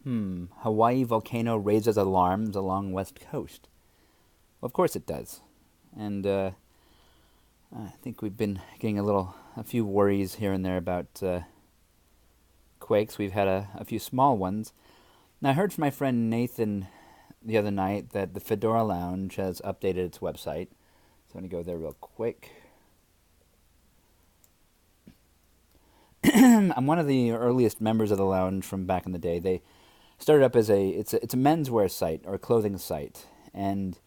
Hawaii volcano raises alarms along west coast. Well, of course it does. And I think we've been getting a few worries here and there about quakes. We've had a few small ones. Now, I heard from my friend Nathan the other night that the Fedora Lounge has updated its website. So I'm going to go there real quick. I'm one of the earliest members of the lounge from back in the day. They started up as it's a menswear site or a clothing site, and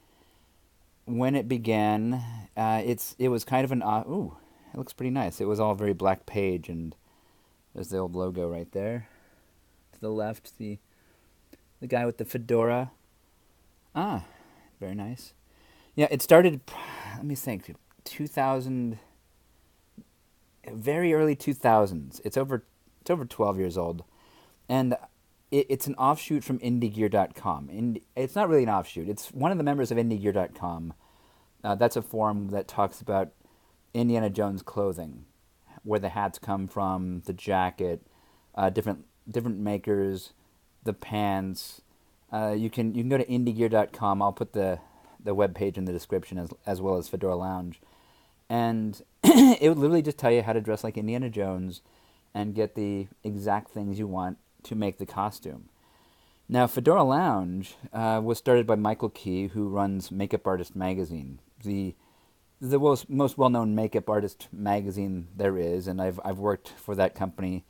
when it began, it was kind of ooh, it looks pretty nice. It was all very black page, and there's the old logo right there. To the left, the guy with the fedora. Ah, very nice. Yeah, it started. Let me think. 2000, very early 2000s. It's over 12 years old, and it's an offshoot from IndieGear.com. It's not really an offshoot. It's one of the members of IndieGear.com. That's a forum that talks about Indiana Jones clothing, where the hats come from, the jacket, different makers, the pants. You can go to IndieGear.com. I'll put the web page in the description as well as Fedora Lounge, and it would literally just tell you how to dress like Indiana Jones, and get the exact things you want to make the costume. Now, Fedora Lounge was started by Michael Key, who runs Makeup Artist Magazine, the most well-known makeup artist magazine there is, and I've worked for that company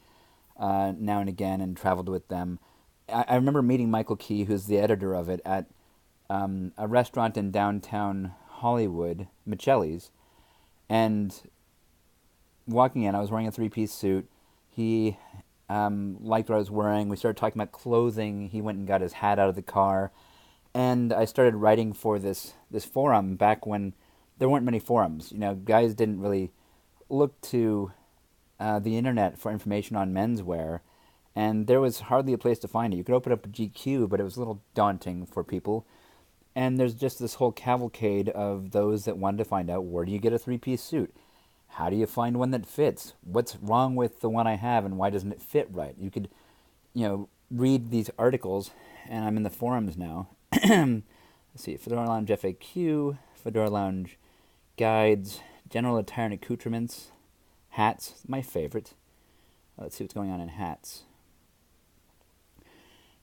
now and again and traveled with them. I remember meeting Michael Key, who's the editor of it, at a restaurant in downtown Hollywood, Michelli's, and walking in, I was wearing a three-piece suit. He liked what I was wearing. We started talking about clothing. He went and got his hat out of the car. And I started writing for this forum back when there weren't many forums. Guys didn't really look to the internet for information on menswear. And there was hardly a place to find it. You could open up a GQ, but it was a little daunting for people. And there's just this whole cavalcade of those that wanted to find out, where do you get a three-piece suit? How do you find one that fits? What's wrong with the one I have, and why doesn't it fit right? You could, read these articles, and I'm in the forums now. Let's see, Fedora Lounge FAQ, Fedora Lounge guides, general attire and accoutrements, hats, my favorite. Let's see what's going on in hats.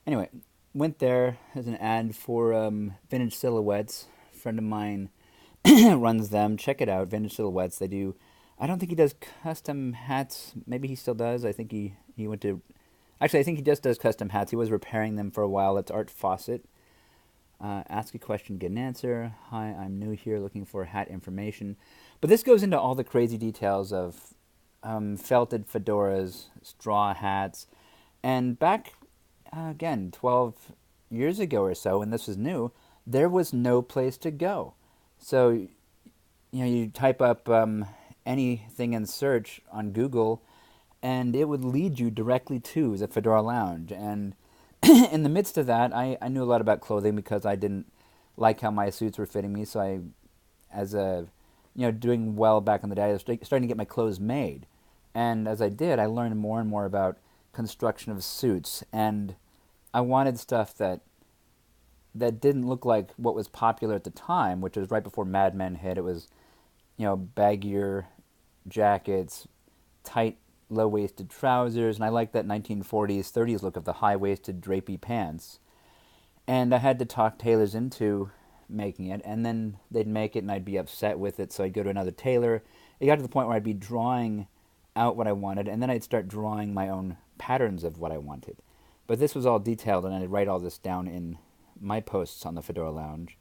Anyway, went there as an ad for Vintage Silhouettes. A friend of mine runs them. Check it out, Vintage Silhouettes. They do. I don't think he does custom hats. Maybe he still does. I think he went to... Actually, I think he just does custom hats. He was repairing them for a while. That's Art Fawcett. Ask a question, get an answer. Hi, I'm new here looking for hat information. But this goes into all the crazy details of felted fedoras, straw hats. And back, again, 12 years ago or so, when this was new, there was no place to go. So, you type up... anything in search on Google, and it would lead you directly to the Fedora Lounge. And in the midst of that, I knew a lot about clothing because I didn't like how my suits were fitting me. So doing well back in the day, I was starting to get my clothes made. And as I did, I learned more and more about construction of suits. And I wanted stuff that didn't look like what was popular at the time, which was right before Mad Men hit. It was, baggier jackets, tight, low-waisted trousers, and I liked that 1940s, 30s look of the high-waisted, drapey pants. And I had to talk tailors into making it, and then they'd make it, and I'd be upset with it, so I'd go to another tailor. It got to the point where I'd be drawing out what I wanted, and then I'd start drawing my own patterns of what I wanted. But this was all detailed, and I'd write all this down in my posts on the Fedora Lounge.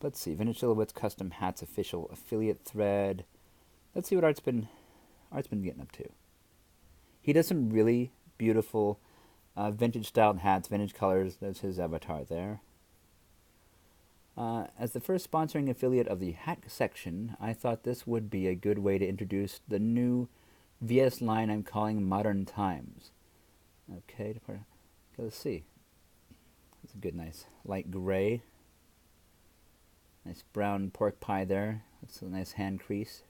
Let's see, Vintage Silhouettes Custom Hats official affiliate thread. Let's see what Art's been getting up to. He does some really beautiful vintage-styled hats, vintage colors. There's his avatar there. As the first sponsoring affiliate of the hat section, I thought this would be a good way to introduce the new VS line I'm calling Modern Times. Okay, let's see. It's a good, nice light gray. Nice brown pork pie there. That's a nice hand crease.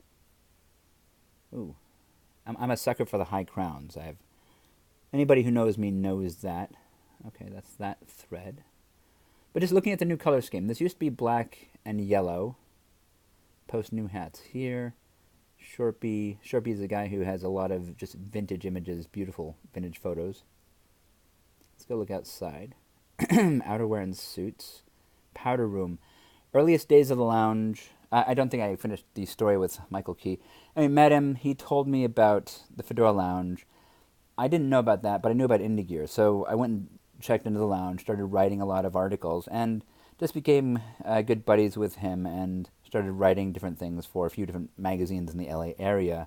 Ooh, I'm a sucker for the high crowns. Anybody who knows me knows that. Okay, that's that thread. But just looking at the new color scheme, this used to be black and yellow. Post new hats here. Shorpy is a guy who has a lot of just vintage images, beautiful vintage photos. Let's go look outside. Outerwear and suits. Powder room. Earliest days of the lounge. I don't think I finished the story with Michael Key. I mean, met him. He told me about the Fedora Lounge. I didn't know about that, but I knew about Indie Gear. So I went and checked into the lounge, started writing a lot of articles, and just became good buddies with him and started writing different things for a few different magazines in the LA area.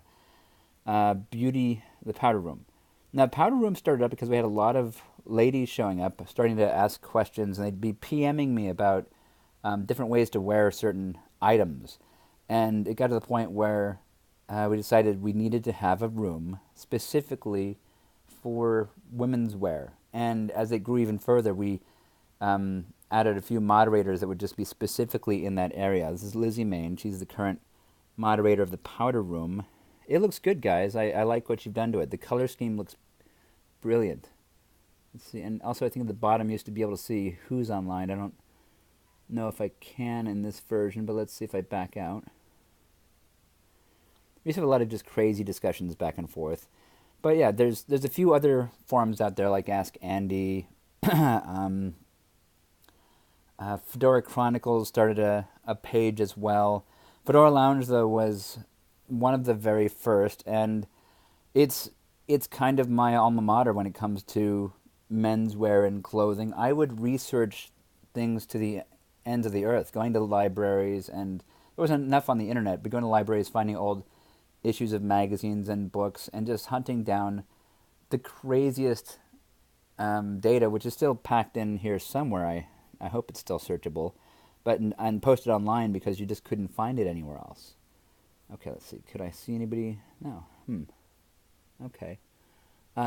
Beauty, the Powder Room. Now, Powder Room started up because we had a lot of ladies showing up, starting to ask questions, and they'd be PMing me about different ways to wear certain items. And it got to the point where we decided we needed to have a room specifically for women's wear. And as it grew even further, we added a few moderators that would just be specifically in that area. This is Lizzie Main. She's the current moderator of the Powder Room. It looks good, guys. I like what you've done to it. The color scheme looks brilliant. Let's see. And also, I think at the bottom you used to be able to see who's online. I don't know if I can in this version, but let's see if I back out. We used to have a lot of just crazy discussions back and forth. But yeah, there's a few other forums out there like Ask Andy. Fedora Chronicles started a page as well. Fedora Lounge, though, was one of the very first, and it's kind of my alma mater when it comes to menswear and clothing. I would research things to the ends of the earth, going to libraries, and there wasn't enough on the internet, but going to libraries, finding old issues of magazines and books, and just hunting down the craziest data, which is still packed in here somewhere. I hope it's still searchable, but and posted online because you just couldn't find it anywhere else. Okay, let's see. Could I see anybody? No. Okay.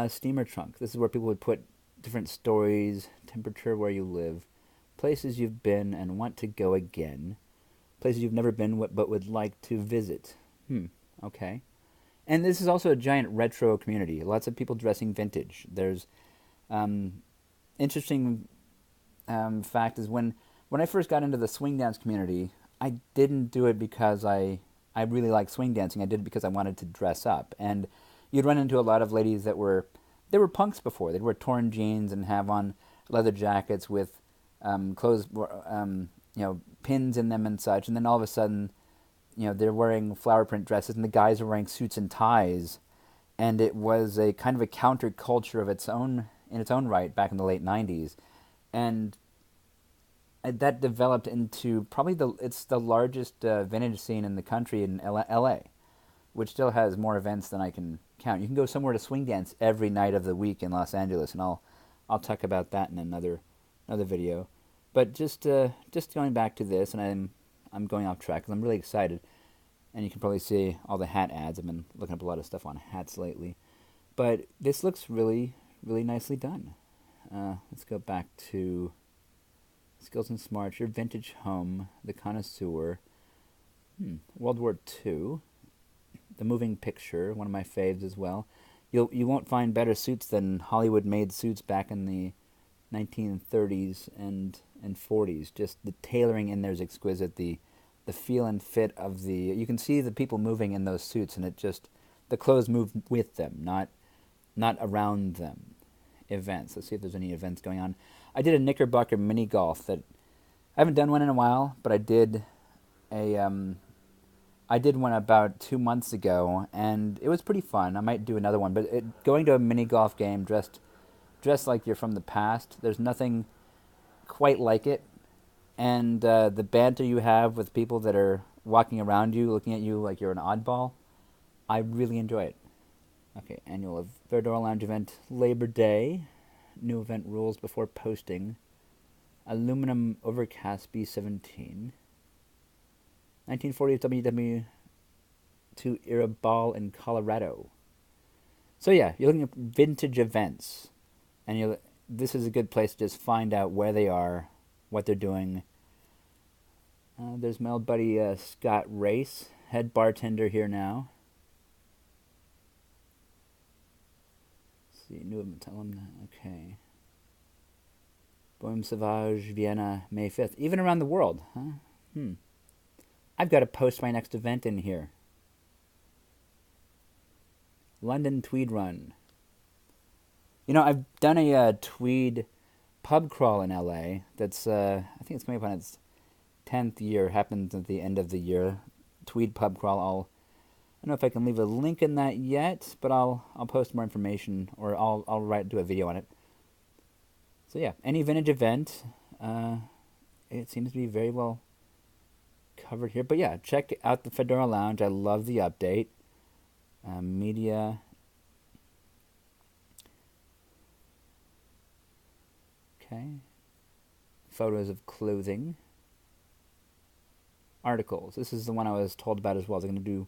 Steamer trunk. This is where people would put different stories, temperature where you live, places you've been and want to go again, places you've never been but would like to visit. Okay. And this is also a giant retro community. Lots of people dressing vintage. There's interesting fact is when I first got into the swing dance community, I didn't do it because I really like swing dancing. I did it because I wanted to dress up. And you'd run into a lot of ladies that were punks before. They'd wear torn jeans and have on leather jackets with clothes, pins in them and such. And then all of a sudden, they're wearing flower print dresses, and the guys are wearing suits and ties. And it was a kind of a counterculture of its own in its own right back in the late '90s. And that developed into probably it's the largest vintage scene in the country in LA, which still has more events than I can count. You can go somewhere to swing dance every night of the week in Los Angeles, and I'll talk about that in another video. But just going back to this, and I'm going off track because I'm really excited, and you can probably see all the hat ads. I've been looking up a lot of stuff on hats lately, but this looks really, really nicely done. Let's go back to Skills and Smarts, Your Vintage Home, The Connoisseur, World War II, The Moving Picture, one of my faves as well. You won't find better suits than Hollywood-made suits back in the 1930s and 40s. Just the tailoring in there is exquisite. The feel and fit of you can see the people moving in those suits, and the clothes move with them, not around them. Events. Let's see if there's any events going on. I did a Knickerbocker mini golf that I haven't done one in a while, but I did one about 2 months ago, and it was pretty fun. I might do another one, but going to a mini golf game dressed like you're from the past, there's nothing quite like it. And the banter you have with people that are walking around you, looking at you like you're an oddball, I really enjoy it. Okay, annual Fedora Lounge event, Labor Day. New event rules before posting. Aluminum Overcast B17. 1940 WW2 era ball in Colorado. So yeah, you're looking at vintage events. And this is a good place to just find out where they are, what they're doing. There's my old buddy Scott Race, head bartender here now. See, new alumni. Okay. Bohème Sauvage, Vienna, May 5th. Even around the world, huh? I've got to post my next event in here. London Tweed Run. You know, I've done a tweed pub crawl in LA. That's I think it's coming up on its 10th year. Happens at the end of the year. Tweed pub crawl. I don't know if I can leave a link in that yet, but I'll post more information, or I'll do a video on it. So yeah, any vintage event, it seems to be very well covered here. But yeah, check out the Fedora Lounge. I love the update. Media. Okay. Photos of clothing. Articles. This is the one I was told about as well. They're going to do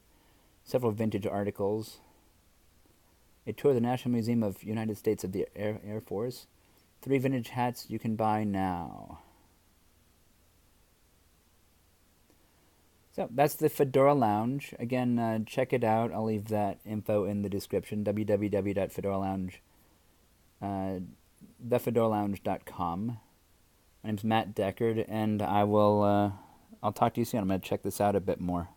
several vintage articles. A tour of the National Museum of United States of the Air Force. 3 vintage hats you can buy now. So that's the Fedora Lounge. Again, check it out. I'll leave that info in the description. www.fedoralounge, thefedoralounge.com. My name's Matt Deckard, and I'll talk to you soon. I'm going to check this out a bit more.